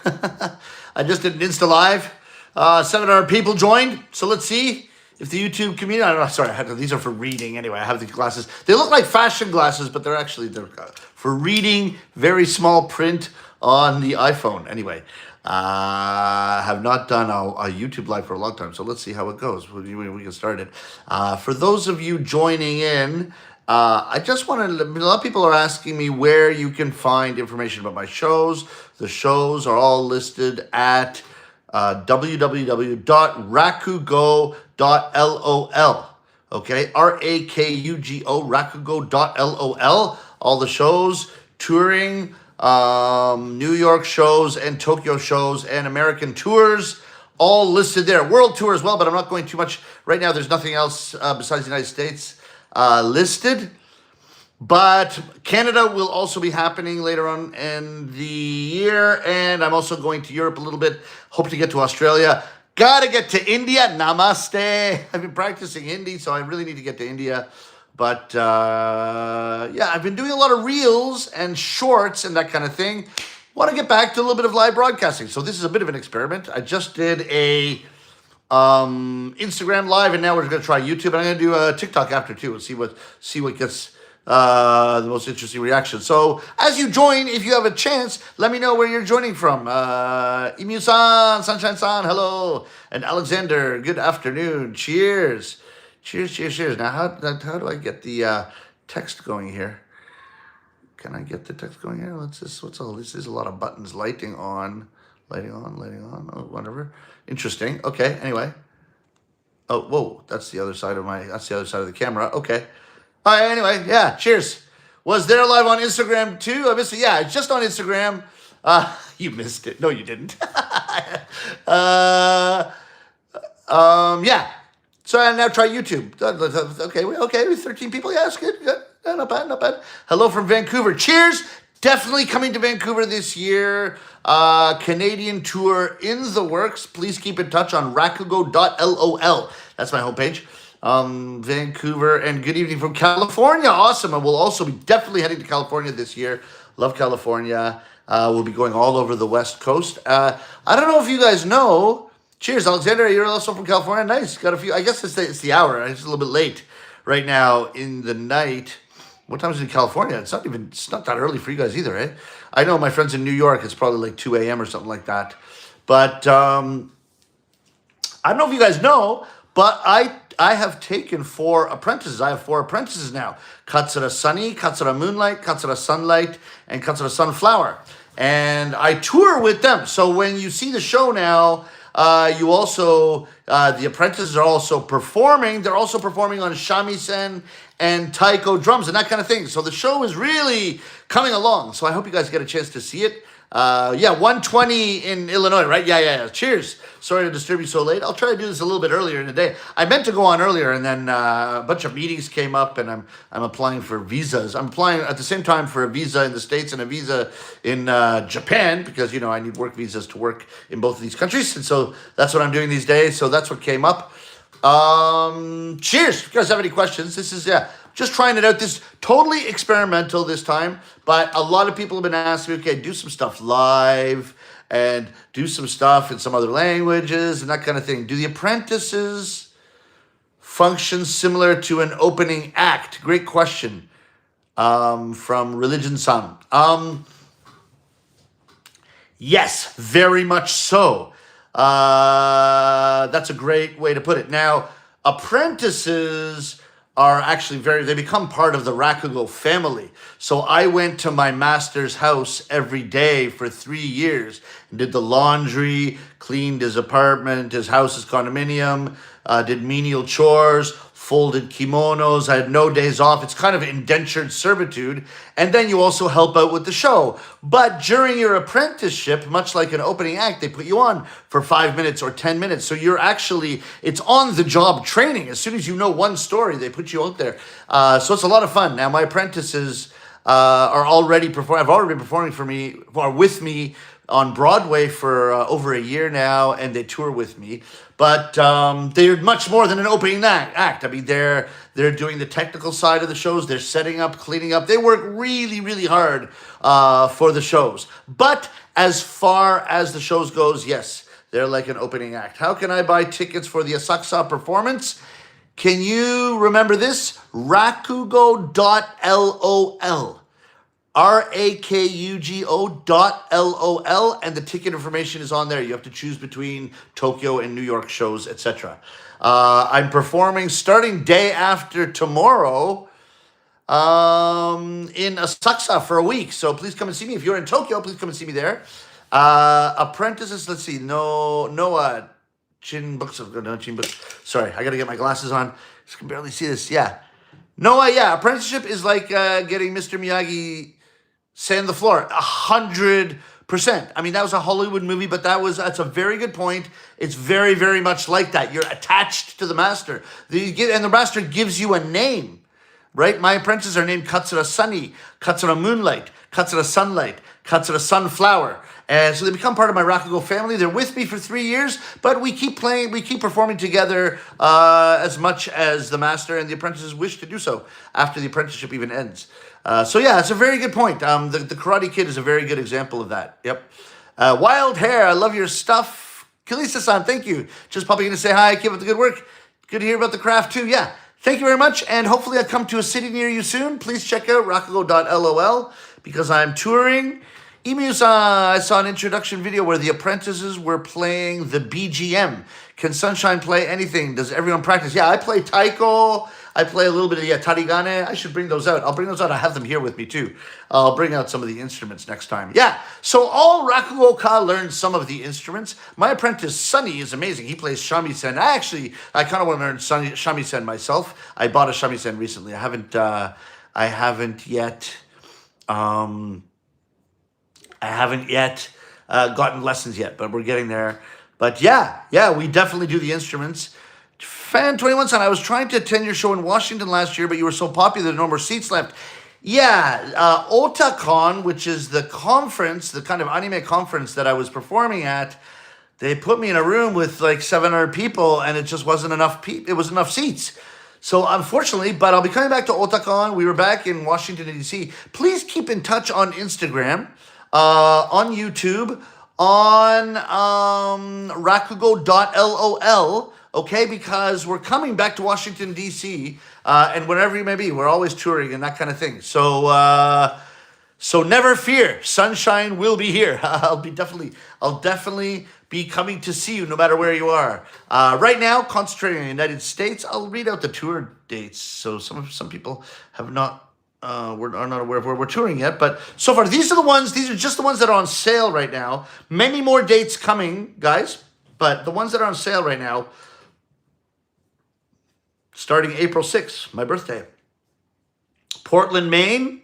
I just did an Insta Live. 700 people joined. So let's see if the YouTube community. I don't know. Sorry, these are for reading. Anyway, I have these glasses. They look like fashion glasses, but they're for reading. Very small print on the iPhone. Anyway, have not done a YouTube live for a long time, so let's see how it goes. We can start it. For those of you joining in, I just want to. A lot of people are asking me where you can find information about my shows. The shows are all listed at www.rakugo.lol. Okay, RAKUGO, rakugo.lol. All the shows, touring, New York shows and Tokyo shows and American tours, all listed there. World tour as well, but I'm not going too much right now. There's nothing else besides the United States listed. But Canada will also be happening later on in the year, and I'm also going to Europe a little bit. Hope to get to Australia. Gotta get to India. Namaste. I've been practicing Hindi, so I really need to get to India. But yeah, I've been doing a lot of reels and shorts and that kind of thing. Want to get back to a little bit of live broadcasting. So this is a bit of an experiment. I just did a Instagram live, and now we're going to try YouTube. And I'm going to do a TikTok after too, and see what gets the most interesting reaction. So as you join, if you have a chance, let me know where you're joining from. Emu-san, Sunshine-san, hello. And Alexander, good afternoon. Cheers. Cheers. Now, how do I get the text going here? Can I get the text going here? What's all this? There's a lot of buttons. Lighting on. Oh, whatever. Interesting. Okay, anyway. Oh, whoa. That's the other side of the camera. Okay. All right, anyway, yeah, cheers. Was there live on Instagram too? I missed it. Yeah, it's just on Instagram. You missed it. No, you didn't. Yeah. So I now try YouTube. Okay, 13 people. Yeah, that's good. Not bad. Hello from Vancouver. Cheers. Definitely coming to Vancouver this year. Canadian tour in the works. Please keep in touch on rakugo.lol. That's my homepage. Vancouver, and good evening from California. Awesome. And we'll also be definitely heading to California this year. Love California. We'll be going all over the West Coast. I don't know if you guys know. Cheers, Alexander. You're also from California. Nice. Got a few. I guess it's the hour. It's a little bit late right now in the night. What time is it in California? It's not that early for you guys either, eh? I know my friends in New York, it's probably like 2 a.m. or something like that. But I don't know if you guys know, but I have taken 4 apprentices. I have 4 apprentices now. Katsura Sunny, Katsura Moonlight, Katsura Sunlight, and Katsura Sunflower. And I tour with them. So when you see the show now, you also, the apprentices are also performing. They're also performing on shamisen and taiko drums and that kind of thing. So the show is really coming along. So I hope you guys get a chance to see it. Yeah, 1:20 in Illinois, right? Yeah. Cheers. Sorry to disturb you so late. I'll try to do this a little bit earlier in the day. I meant to go on earlier, and then a bunch of meetings came up, and I'm applying for visas. I'm applying at the same time for a visa in the States and a visa in Japan, because, I need work visas to work in both of these countries. And so that's what I'm doing these days. So that's what came up. Cheers. If you guys have any questions, this is, just trying it out. This is totally experimental this time, but a lot of people have been asking me, okay, do some stuff live and do some stuff in some other languages and that kind of thing. Do the apprentices function similar to an opening act? Great question. From Religion Sun. Yes, very much so. That's a great way to put it. Now, apprentices are actually they become part of the Rakugo family. So I went to my master's house every day for 3 years and did the laundry, cleaned his apartment, his house, his condominium, did menial chores, folded kimonos. I had no days off. It's kind of indentured servitude. And then you also help out with the show. But during your apprenticeship, much like an opening act, they put you on for 5 minutes or 10 minutes. So it's on the job training. As soon as you know one story, they put you out there. So it's a lot of fun. Now, my apprentices are already performing. Have already been performing with me on Broadway for over a year now, and they tour with me. But they're much more than an opening act. I mean, they're doing the technical side of the shows. They're setting up, cleaning up. They work really, really hard for the shows. But as far as the shows goes, yes, they're like an opening act. How can I buy tickets for the Asakusa performance? Can you remember this? Rakugo.lol. RAKUGO.LOL, and the ticket information is on there. You have to choose between Tokyo and New York shows, etc. I'm performing starting day after tomorrow in Asakusa for a week. So please come and see me. If you're in Tokyo, please come and see me there. Apprentices, let's see. Noah Chin Books. No, Chin Books. Sorry, I got to get my glasses on. I can barely see this. Yeah. Noah, yeah. Apprenticeship is like getting Mr. Miyagi sand the floor 100%. I mean, that was a Hollywood movie, but that's a very good point. It's very, very much like that. You're attached to the master. And the master gives you a name, right? My apprentices are named Katsura Sunny, Katsura Moonlight, Katsura Sunlight, Katsura Sunflower. And so they become part of my Rakugo family. They're with me for 3 years, but we keep playing, we keep performing together as much as the master and the apprentices wish to do so after the apprenticeship even ends. So yeah, it's a very good point. The Karate Kid is a very good example of that. Yep. Wild Hair, I love your stuff. Kalisa-san, thank you. Just popping in to say hi. Keep up the good work. Good to hear about the craft too. Yeah. Thank you very much. And hopefully I'll come to a city near you soon. Please check out rakugo.lol because I'm touring. Emu-san, I saw an introduction video where the apprentices were playing the BGM. Can Sunshine play anything? Does everyone practice? Yeah, I play taiko. I play a little bit of tarigane. I should bring those out. I'll bring those out. I have them here with me too. I'll bring out some of the instruments next time. Yeah, so all Rakugo-ka learned some of the instruments. My apprentice, Sunny, is amazing. He plays shamisen. I kind of want to learn shamisen myself. I bought a shamisen recently. I haven't yet gotten lessons yet, but we're getting there. But yeah, we definitely do the instruments. Fan 21 son, I was trying to attend your show in Washington last year, but you were so popular, there are no more seats left. Yeah, Otakon, which is the conference, the kind of anime conference that I was performing at, they put me in a room with like 700 people, and it just wasn't enough. It was enough seats. So unfortunately, but I'll be coming back to Otakon. We were back in Washington, D.C. Please keep in touch on Instagram, on YouTube, on rakugo.lol. Okay, because we're coming back to Washington, D.C., and wherever you may be, we're always touring and that kind of thing. So never fear, Sunshine will be here. I'll definitely be coming to see you no matter where you are. Right now, concentrating on the United States, I'll read out the tour dates. So some people are not aware of where we're touring yet, but so far, these are just the ones that are on sale right now. Many more dates coming, guys, but the ones that are on sale right now, starting April 6th, my birthday. Portland, Maine,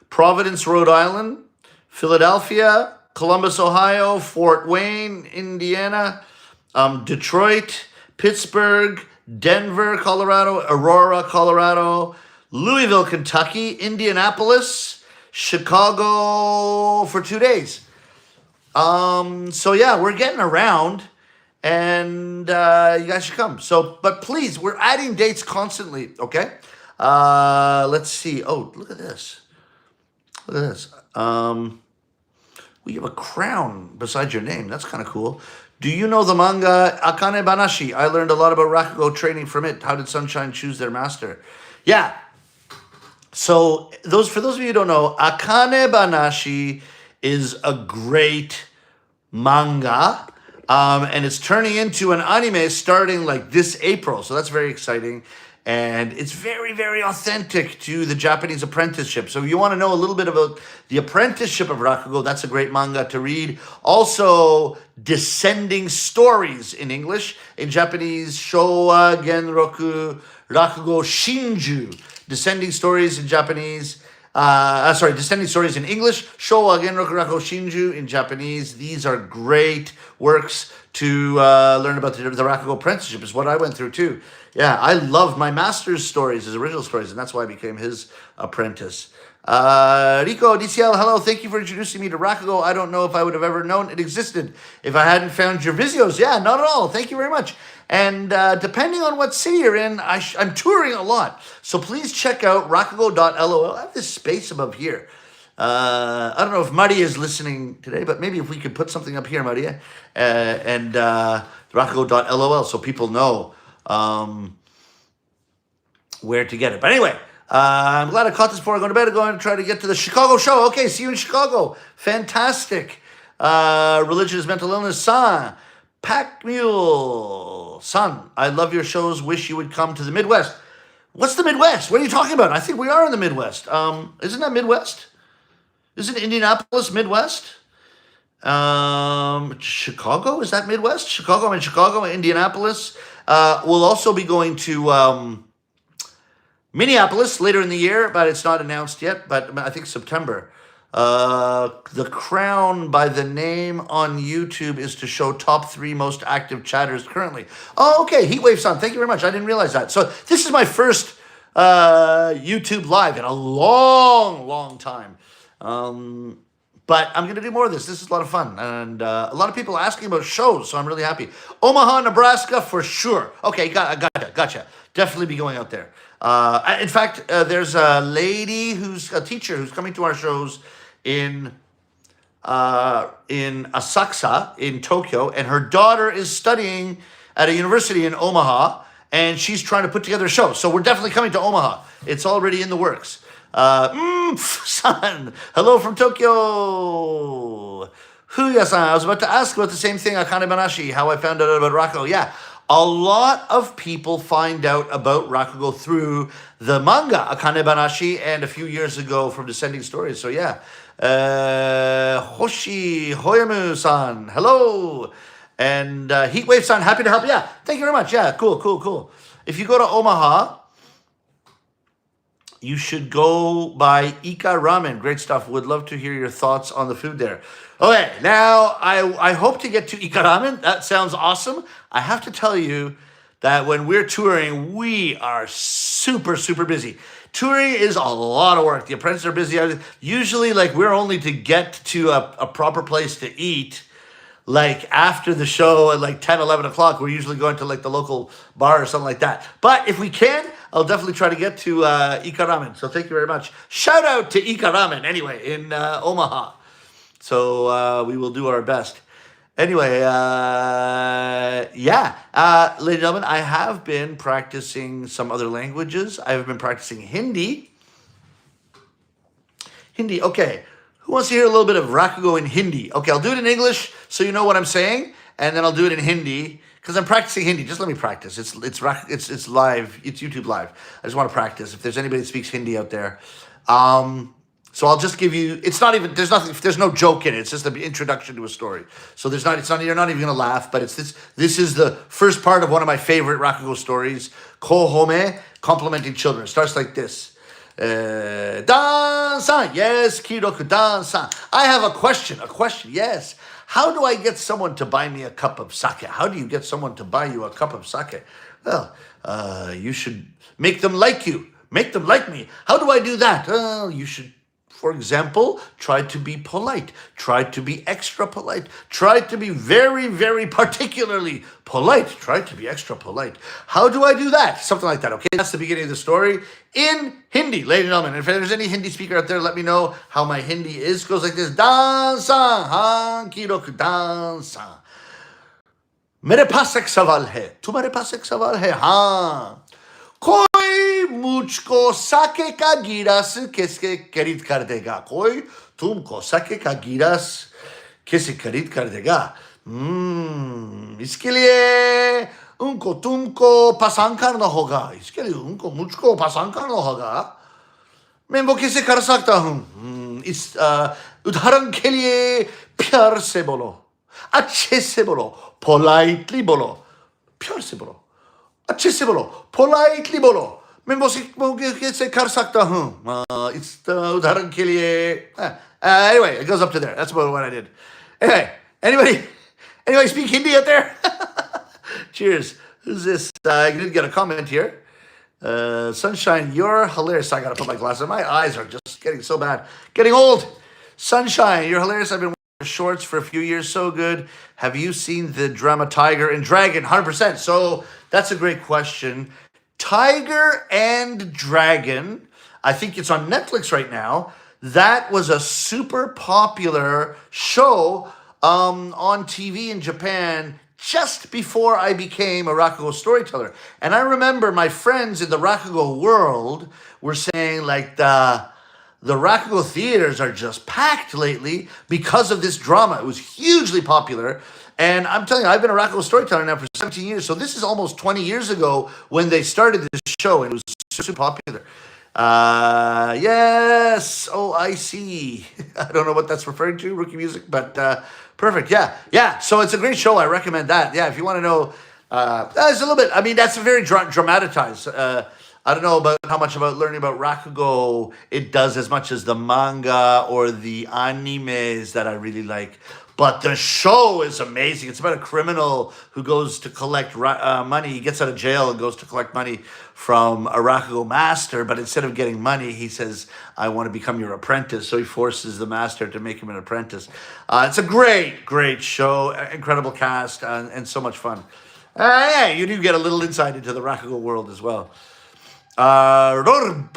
Providence, Rhode Island, Philadelphia, Columbus, Ohio, Fort Wayne, Indiana, Detroit, Pittsburgh, Denver, Colorado, Aurora, Colorado, Louisville, Kentucky, Indianapolis, Chicago for 2 days. So yeah, we're getting around. And you guys should come. So, but please, we're adding dates constantly, okay? Let's see. Oh, look at this. Look at this. Well, you have a crown beside your name. That's kind of cool. Do you know the manga Akane Banashi? I learned a lot about Rakugo training from it. How did Sunshine choose their master? Yeah. So, for those of you who don't know, Akane Banashi is a great manga. And it's turning into an anime starting like this April. So that's very exciting. And it's very, very authentic to the Japanese apprenticeship. So if you want to know a little bit about the apprenticeship of Rakugo, that's a great manga to read. Also, Descending Stories in English. In Japanese, Showa Genroku Rakugo Shinju. Descending Stories in Japanese. Descending Stories in English, Showa Genroku Rakugo Shinju in Japanese. These are great works to learn about the Rakugo apprenticeship, is what I went through too. Yeah, I loved my master's stories, his original stories, and that's why I became his apprentice. Rico, DCL, hello. Thank you for introducing me to Rakugo. I don't know if I would have ever known it existed if I hadn't found your videos. Yeah, not at all. Thank you very much. And depending on what city you're in, I'm touring a lot. So please check out rakugo.lol. I have this space above here. I don't know if Maria is listening today, but maybe if we could put something up here, Maria, and rakugo.lol so people know where to get it. But anyway, I'm glad I caught this before I go to bed. I'm going to try to get to the Chicago show. Okay, see you in Chicago. Fantastic. Religion is mental illness. San. Pack Mule. Son, I love your shows. Wish you would come to the Midwest. What's the Midwest? What are you talking about? I think we are in the Midwest. Isn't that Midwest? Isn't Indianapolis Midwest? Chicago? Is that Midwest? Chicago. I'm in Chicago, Indianapolis. We'll also be going to Minneapolis later in the year, but it's not announced yet, but I think September. The Crown by the name on YouTube is to show top 3 most active chatters currently. Oh, okay. Heatwave Son, thank you very much. I didn't realize that. So this is my first YouTube live in a long time. But I'm going to do more of this. This is a lot of fun. And a lot of people asking about shows, so I'm really happy. Omaha, Nebraska, for sure. Okay, gotcha. Definitely be going out there. In fact, there's a lady who's a teacher who's coming to our shows in Asakusa in Tokyo, and her daughter is studying at a university in Omaha, and she's trying to put together a show. So we're definitely coming to Omaha. It's already in the works. Son, hello from Tokyo. Huya-san, I was about to ask about the same thing, Akane Banashi, how I found out about Rakugo. Yeah, a lot of people find out about Rakugo through the manga, Akane Banashi, and a few years ago from Descending Stories. So yeah. Hoshi Hoyamu-san, hello. And Heatwave-san, happy to help. Yeah, thank you very much. Yeah, cool. If you go to Omaha, you should go by Ika Ramen. Great stuff. Would love to hear your thoughts on the food there. Okay, now I hope to get to Ika Ramen. That sounds awesome. I have to tell you that when we're touring, we are super busy. Touring is a lot of work. The apprentices are busy. Usually, we're only to get to a proper place to eat after the show at 10, 11 o'clock. We're usually going to the local bar or something like that. But if we can, I'll definitely try to get to Ika Ramen. So thank you very much. Shout out to Ika Ramen anyway in Omaha. So we will do our best. Anyway, ladies and gentlemen, I have been practicing some other languages. I have been practicing Hindi. Okay. Who wants to hear a little bit of Rakugo in Hindi? Okay, I'll do it in English so you know what I'm saying, and then I'll do it in Hindi because I'm practicing Hindi. Just let me practice. It's live. It's YouTube live. I just want to practice. If there's anybody that speaks Hindi out there, so I'll just give you. It's not even. There's nothing. There's no joke in it. It's just an introduction to a story. So there's not. It's not. You're not even gonna laugh. But it's this. This is the first part of one of my favorite Rakugo stories. Kohome, complimenting children. It starts like this. Dan-san, yes, Kiroku, Dan-san. I have a question, yes. How do I get someone to buy me a cup of sake? How do you get someone to buy you a cup of sake? Well, you should make them like you. Make them like me. How do I do that? Well, you should, for example, try to be polite. Try to be extra polite. Try to be very particularly polite. Try to be extra polite. How do I do that? Something like that, okay? That's the beginning of the story in Hindi, ladies and gentlemen. If there's any Hindi speaker out there, let me know how my Hindi is. It goes like this. Dan-san, han kiroku dan-san. मेरे पास एक सवाल है. तुम्हारे पास एक सवाल है. हाँ. कोई मुझको साके का गिलास कैसे खरीद कर देगा? कोई तुमको साके का गिलास कैसे खरीद कर देगा? इसके लिए उनको तुमको पसंद करना होगा. इसके लिए उनको मुझको पसंद करना होगा. मैं वो कैसे कर सकता हूँ? इस उदाहरण के लिए प्यार से बोलो, अच्छे से बोलो, पोलाइटली बोलो, प्यार से बोलो, अच्छे से बोलो, पोलाइटली बोलो. मैं वो कैसे कर सकता हूँ? इस उदाहरण के लिए. Anyway, it goes up to there. That's about what I did. Anyway, anybody speak Hindi out there? Cheers. Who's this? I did get a comment here. Sunshine, you're hilarious. I gotta put my glasses on. My eyes are just getting so bad. Getting old. Sunshine, you're hilarious. I've been watching your shorts for a few years. So good. Have you seen the drama Tiger and Dragon? 100%. So that's a great question. Tiger and Dragon, I think it's on Netflix right now. That was a super popular show on TV in Japan just before I became a Rakugo storyteller. And I remember my friends in the Rakugo world were saying like the Rakugo theaters are just packed lately because of this drama. It was hugely popular. And I'm telling you, I've been a Rakugo storyteller now for 17 years. So this is almost 20 years ago when they started this show, and it was super popular. Yes. Oh, I see. I don't know what that's referring to, rookie music, but perfect. Yeah. Yeah. So it's a great show. I recommend that. Yeah. If you want to know, that's a little bit, I mean, that's a very dramatized. I don't know about how much about learning about Rakugo it does as much as the manga or the animes that I really like. But the show is amazing. It's about a criminal who goes to collect money. He gets out of jail and goes to collect money from a Rakugo master. But instead of getting money, he says, I want to become your apprentice. So he forces the master to make him an apprentice. It's a great, great show. Incredible cast and so much fun. Yeah, you do get a little insight into the Rakugo world as well. Rorbach-san,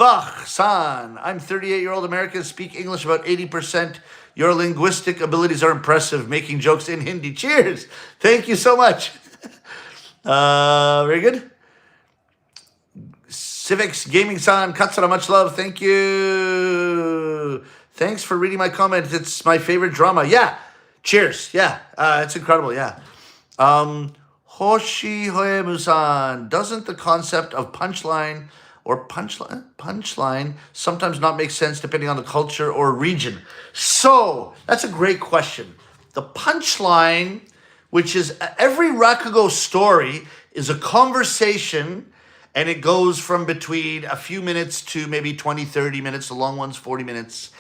I'm 38-year-old American, speak English about 80%. Your linguistic abilities are impressive, making jokes in Hindi. Cheers! Thank you so much. Very good. Civics Gaming-san, Katsura, much love. Thank you. Thanks for reading my comment. It's my favorite drama. Yeah. Cheers. Yeah. It's incredible. Yeah. Hoshi Hoemu-san, doesn't the concept of punchline or punchline sometimes not make sense depending on the culture or region? So that's a great question. The punchline, which is every Rakugo story, is a conversation, and it goes from between a few minutes to maybe 20, 30 minutes. The long ones, 40 minutes.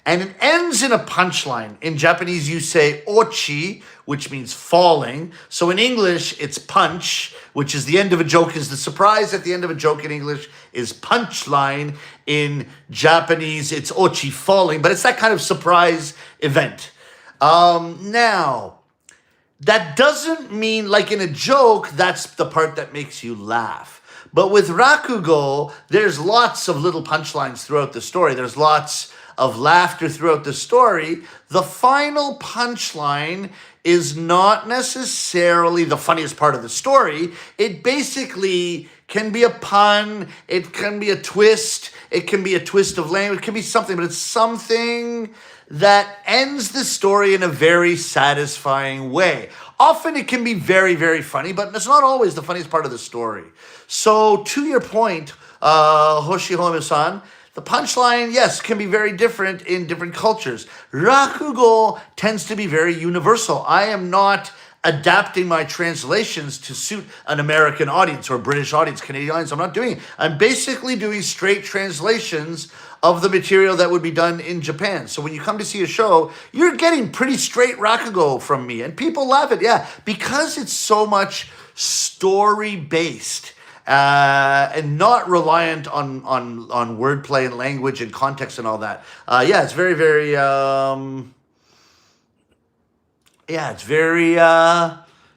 And it ends in a punchline. In Japanese, you say ochi, which means falling. So in English, it's punch, which is the end of a joke, is the surprise at the end of a joke in English is punchline. In Japanese, it's ochi, falling, but it's that kind of surprise event. Now, that doesn't mean, like in a joke, that's the part that makes you laugh. But with Rakugo, there's lots of little punchlines throughout the story. There's lots of laughter throughout the story. The final punchline is not necessarily the funniest part of the story. It basically can be a pun, it can be a twist, it can be a twist of language, it can be something, but it's something that ends the story in a very satisfying way. Often it can be very, very funny, but it's not always the funniest part of the story. So to your point, Hoshihome-san, the punchline, yes, can be very different in different cultures. Rakugo tends to be very universal. I am not adapting my translations to suit an American audience or British audience, Canadian audience. I'm not doing it. I'm basically doing straight translations of the material that would be done in Japan. So when you come to see a show, you're getting pretty straight Rakugo from me. And people love it, yeah, because it's so much story-based. And not reliant on wordplay and language and context and all that. Yeah, it's very, very, it's very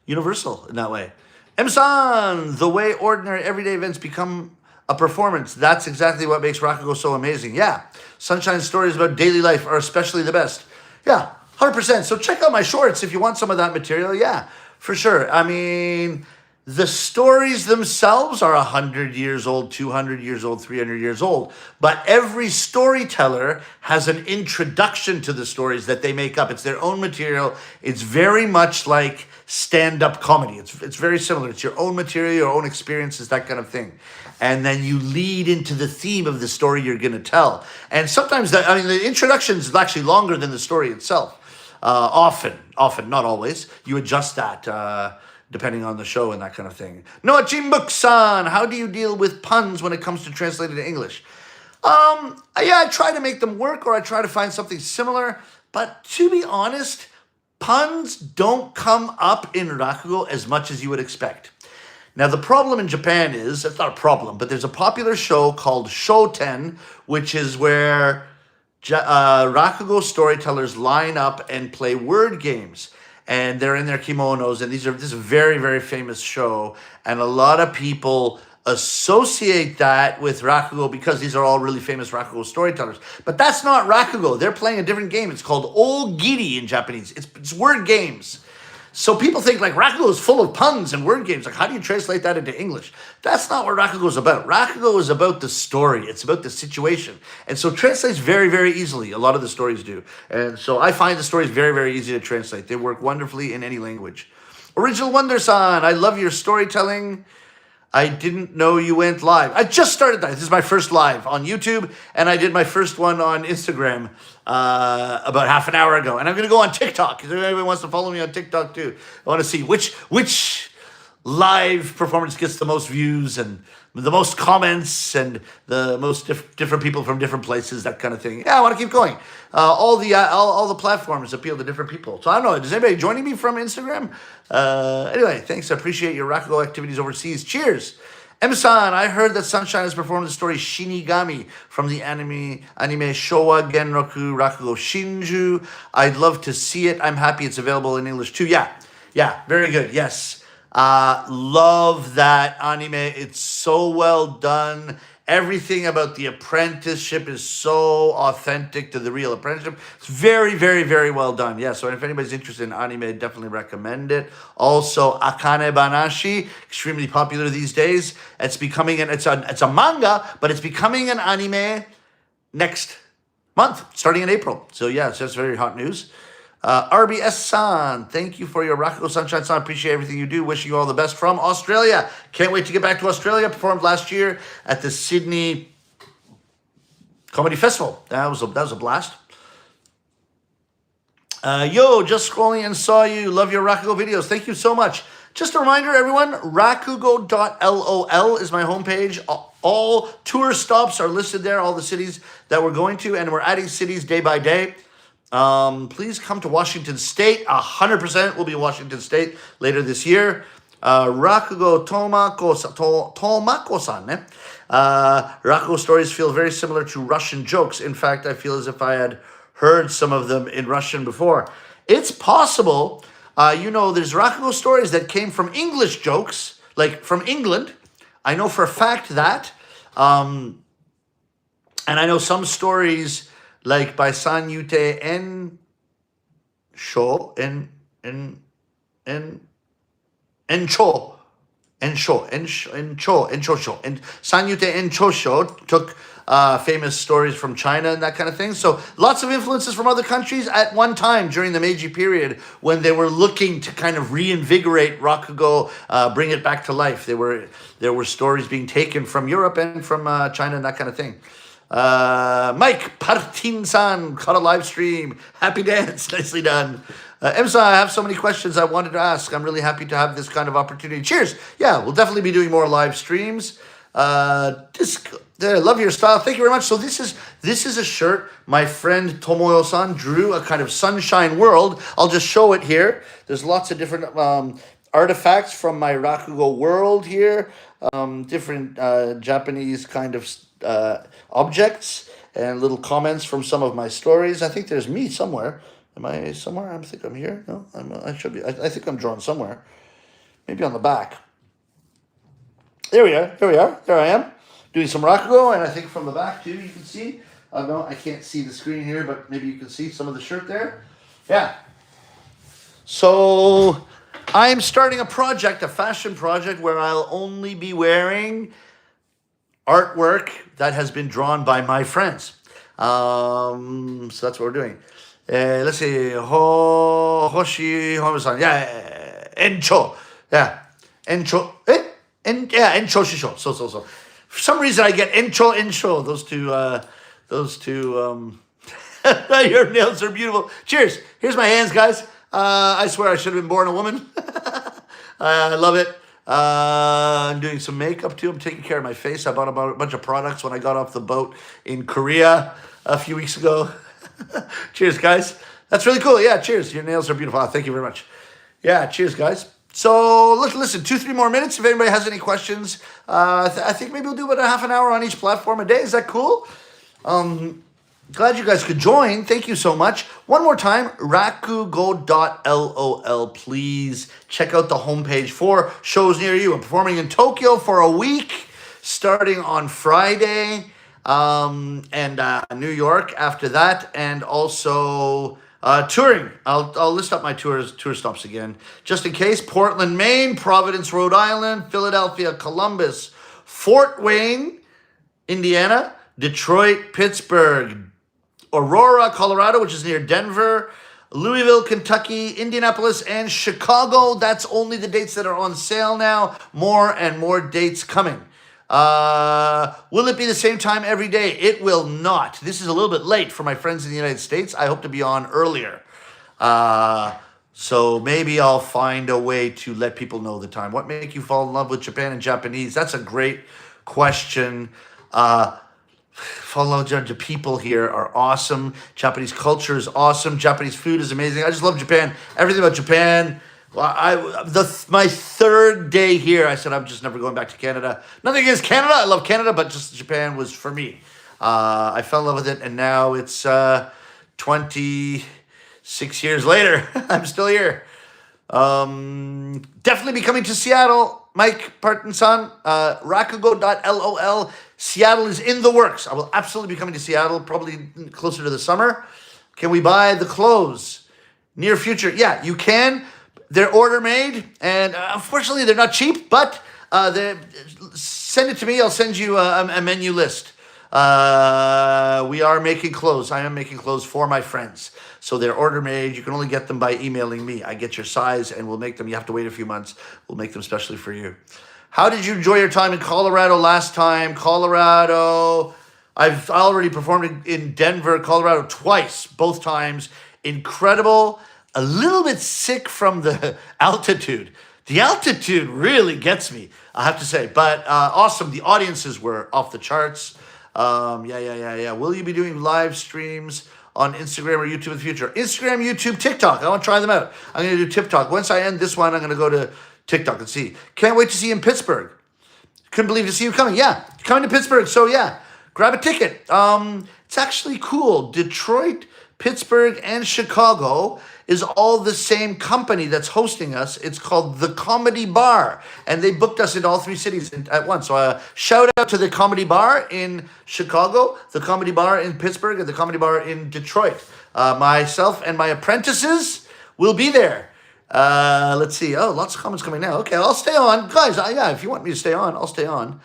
universal in that way. M-san, the way ordinary everyday events become a performance, that's exactly what makes Rakugo so amazing. Yeah, Sunshine stories about daily life are especially the best. Yeah, 100%. So check out my shorts if you want some of that material. Yeah, for sure. I mean, the stories themselves are 100 years old, 200 years old, 300 years old. But every storyteller has an introduction to the stories that they make up. It's their own material. It's very much like stand-up comedy. It's very similar. It's your own material, your own experiences, that kind of thing. And then you lead into the theme of the story you're going to tell. And sometimes, the introduction is actually longer than the story itself. Often, not always. You adjust that depending on the show and that kind of thing. Noah Jimbuk-san, how do you deal with puns when it comes to translating to English? I try to make them work, or I try to find something similar. But to be honest, puns don't come up in Rakugo as much as you would expect. Now, the problem in Japan is, it's not a problem, but there's a popular show called Shoten, which is where Rakugo storytellers line up and play word games. And they're in their kimonos, and this is a very, very famous show. And a lot of people associate that with Rakugo because these are all really famous Rakugo storytellers. But that's not Rakugo. They're playing a different game. It's called Ogiri in Japanese. It's word games. So people think like Rakugo is full of puns and word games. Like, how do you translate that into English? That's not what Rakugo is about. Rakugo is about the story. It's about the situation. And so it translates very, very easily. A lot of the stories do. And so I find the stories very, very easy to translate. They work wonderfully in any language. Original Wonder-san, I love your storytelling. I didn't know you went live. I just started that. This is my first live on YouTube, and I did my first one on Instagram about half an hour ago. And I'm going to go on TikTok. If anybody wants to follow me on TikTok too, I want to see which live performance gets the most views and the most comments and the most different people from different places, that kind of thing. Yeah, I want to keep going. All the platforms appeal to different people. So I don't know. Is anybody joining me from Instagram? Anyway, thanks. I appreciate your Rakugo activities overseas. Cheers. M-san, I heard that Sunshine has performed the story Shinigami from the anime Showa Genroku Rakugo Shinju. I'd love to see it. I'm happy it's available in English too. Yeah, very good. Yes. Love that anime. It's so well done. Everything about the apprenticeship is so authentic to the real apprenticeship. It's very, very, very well done. Yeah, so if anybody's interested in anime, definitely recommend it. Also, Akane Banashi, extremely popular these days. It's becoming it's a manga, but it's becoming an anime next month, starting in April. So yeah, it's just very hot news. RBS-san, thank you for your Rakugo Sunshine-san. Appreciate everything you do. Wishing you all the best from Australia. Can't wait to get back to Australia. Performed last year at the Sydney Comedy Festival. That was a blast. Yo, just scrolling and saw you. Love your Rakugo videos. Thank you so much. Just a reminder, everyone, rakugo.lol is my homepage. All tour stops are listed there, all the cities that we're going to, and we're adding cities day by day. Please come to Washington State. 100% will be in Washington State later this year. Rakugo Tomako-san. Rakugo stories feel very similar to Russian jokes. In fact, I feel as if I had heard some of them in Russian before. It's possible. There's Rakugo stories that came from English jokes, like from England. I know for a fact that. And I know some stories like by Sanyute Ensho and Sanyute Enchosho took famous stories from China and that kind of thing. So lots of influences from other countries at one time during the Meiji period when they were looking to kind of reinvigorate Rakugo, bring it back to life. There were stories being taken from Europe and from China and that kind of thing. Mike Partin-san caught a live stream. Happy dance. Nicely done. Emsa, I have so many questions I wanted to ask. I'm really happy to have this kind of opportunity. Cheers. Yeah, we'll definitely be doing more live streams. Love your style. Thank you very much. So this is a shirt my friend Tomoyo-san drew, a kind of sunshine world. I'll just show it here. There's lots of different artifacts from my Rakugo world here. Different Japanese kind of objects and little comments from some of my stories. I think there's me somewhere. Am I somewhere? I think I'm here. No, I should be. I think I'm drawn somewhere. Maybe on the back. There we are. There I am. Doing some Rakugo, and I think from the back too, you can see. No, I can't see the screen here, but maybe you can see some of the shirt there. Yeah. So I'm starting a project, a fashion project, where I'll only be wearing artwork that has been drawn by my friends. So that's what we're doing. Let's see. Hoshi Homer-san. Yeah. Encho. Yeah. Encho. Encho Shisho. So. For some reason, I get Encho. Those two. Your nails are beautiful. Cheers. Here's my hands, guys. I swear I should have been born a woman. I love it. I'm doing some makeup too. I'm taking care of my face. I bought a bunch of products when I got off the boat in Korea a few weeks ago. Cheers, guys. That's really cool. Yeah, cheers. Your nails are beautiful. Thank you very much. Yeah, cheers, guys. So listen, 2, 3 more minutes. If anybody has any questions, I think maybe we'll do about a half an hour on each platform a day. Is that cool? Glad you guys could join. Thank you so much. One more time, rakugo.lol. Please check out the homepage for shows near you. I'm performing in Tokyo for a week, starting on Friday, and New York after that, and also touring. I'll list up my tour stops again, just in case. Portland, Maine; Providence, Rhode Island; Philadelphia; Columbus; Fort Wayne, Indiana; Detroit; Pittsburgh; Aurora, Colorado, which is near Denver; Louisville, Kentucky; Indianapolis; and Chicago. That's only the dates that are on sale now. More and more dates coming. Will it be the same time every day? It will not. This is a little bit late for my friends in the United States. I hope to be on earlier. So maybe I'll find a way to let people know the time. What made you fall in love with Japan and Japanese? That's a great question. Fall in love with the people here are awesome. Japanese culture is awesome. Japanese food is amazing. I just love Japan. Everything about Japan. Well, my third day here, I said I'm just never going back to Canada. Nothing against Canada. I love Canada, but just Japan was for me. I fell in love with it, and now it's 26 years later. I'm still here. Definitely be coming to Seattle. Mike Parton-san, rakugo.lol. Seattle is in the works. I will absolutely be coming to Seattle, probably closer to the summer. Can we buy the clothes? Near future. Yeah, you can. They're order made, and unfortunately they're not cheap, but send it to me. I'll send you a menu list. We are making clothes. I am making clothes for my friends. So they're order made. You can only get them by emailing me. I get your size and we'll make them. You have to wait a few months. We'll make them specially for you. How did you enjoy your time in Colorado last time? Colorado, I've already performed in Denver, Colorado twice, both times. Incredible. A little bit sick from the altitude. The altitude really gets me, I have to say. But awesome. The audiences were off the charts. Yeah. Will you be doing live streams on Instagram or YouTube in the future? Instagram, YouTube, TikTok. I want to try them out. I'm going to do TikTok. Once I end this one, I'm going to go to TikTok and see. Can't wait to see you in Pittsburgh. Couldn't believe to see you coming. Yeah, coming to Pittsburgh. So yeah, grab a ticket. It's actually cool. Detroit, Pittsburgh, and Chicago is all the same company that's hosting us. It's called The Comedy Bar, and they booked us in all 3 cities at once. So shout out to The Comedy Bar in Chicago, The Comedy Bar in Pittsburgh, and The Comedy Bar in Detroit. Myself and my apprentices will be there. Let's see. Oh, lots of comments coming now. Okay, I'll stay on. Guys, yeah, if you want me to stay on, I'll stay on.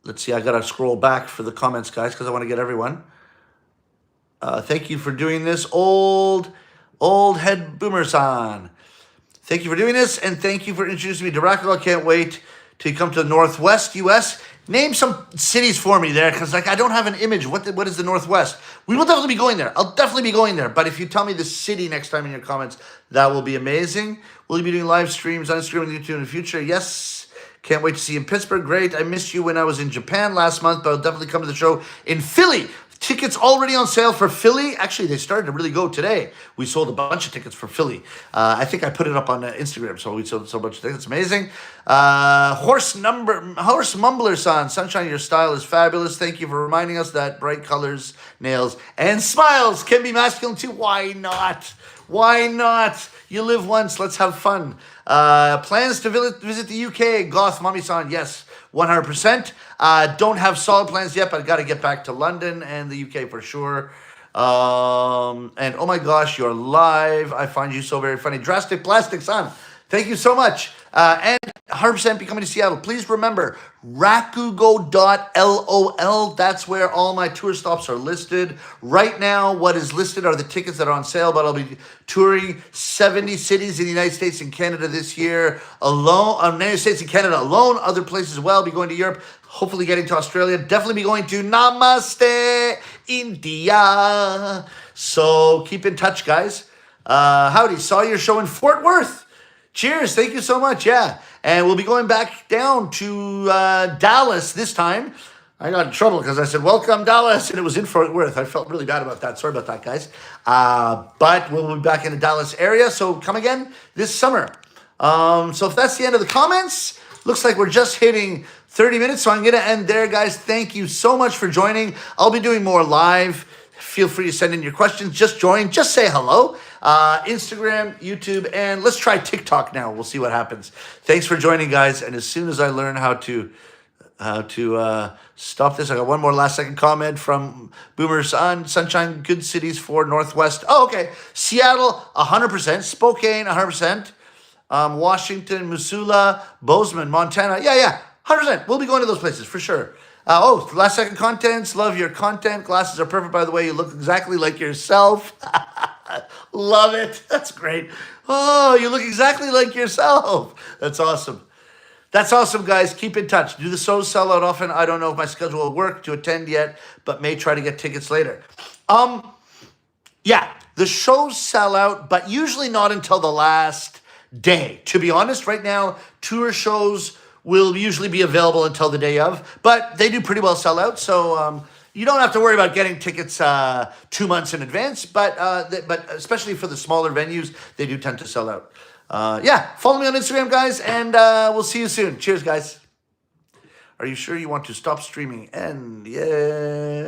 Let's see. I got to scroll back for the comments, guys, because I want to get everyone. Thank you for doing this, old head boomer-san. Thank you for doing this, and thank you for introducing me to Rakugo. I can't wait to come to the Northwest U.S. Name some cities for me there, because I don't have an image. What is the Northwest? We will definitely be going there. I'll definitely be going there. But if you tell me the city next time in your comments, that will be amazing. Will you be doing live streams on Instagram and YouTube in the future? Yes. Can't wait to see you in Pittsburgh. Great. I missed you when I was in Japan last month, but I'll definitely come to the show in Philly. Tickets already on sale for Philly. Actually, they started to really go today. We sold a bunch of tickets for Philly. I think I put it up on Instagram, so we sold so much tickets. It's amazing. Horse Mumbler-san, Sunshine, your style is fabulous. Thank you for reminding us that bright colors, nails, and smiles can be masculine too. Why not? Why not? You live once. Let's have fun. Plans to visit the UK. Goth Mommy-san, yes. 100%. Don't have solid plans yet, but I got to get back to London and the UK for sure. And oh my gosh, you're live. I find you so very funny. Drastic Plastic Son, thank you so much. And 100% be coming to Seattle. Please remember, rakugo.lol. That's where all my tour stops are listed. Right now, what is listed are the tickets that are on sale, but I'll be touring 70 cities in the United States and Canada this year alone. United States and Canada alone. Other places as well. I'll be going to Europe. Hopefully getting to Australia. Definitely be going to Namaste, India. So keep in touch, guys. Howdy. Saw your show in Fort Worth. Cheers. Thank you so much. Yeah. And we'll be going back down to Dallas this time. I got in trouble because I said, welcome, Dallas, and it was in Fort Worth. I felt really bad about that. Sorry about that, guys. But we'll be back in the Dallas area, so come again this summer. So if that's the end of the comments, looks like we're just hitting 30 minutes, so I'm going to end there, guys. Thank you so much for joining. I'll be doing more live. Feel free to send in your questions. Just join. Just say hello. Instagram, YouTube, and let's try TikTok now. We'll see what happens. Thanks for joining, guys. And as soon as I learn how to stop this, I got one more last second comment from Boomer Sunshine. Good cities for Northwest. Oh, okay. Seattle, 100%. Spokane, 100%. Washington, Missoula, Bozeman, Montana. Yeah, 100%. We'll be going to those places for sure. Last second contents. Love your content. Glasses are perfect, by the way. You look exactly like yourself. Love it. That's great. Oh, you look exactly like yourself. That's awesome. That's awesome, guys. Keep in touch. Do the shows sell out often? I don't know if my schedule will work to attend yet, but may try to get tickets later. Yeah, the shows sell out, but usually not until the last day. To be honest, right now, tour shows will usually be available until the day of, but they do pretty well sell out. So you don't have to worry about getting tickets 2 months in advance, but especially for the smaller venues, they do tend to sell out. Follow me on Instagram, guys, and we'll see you soon. Cheers, guys. Are you sure you want to stop streaming? And yeah.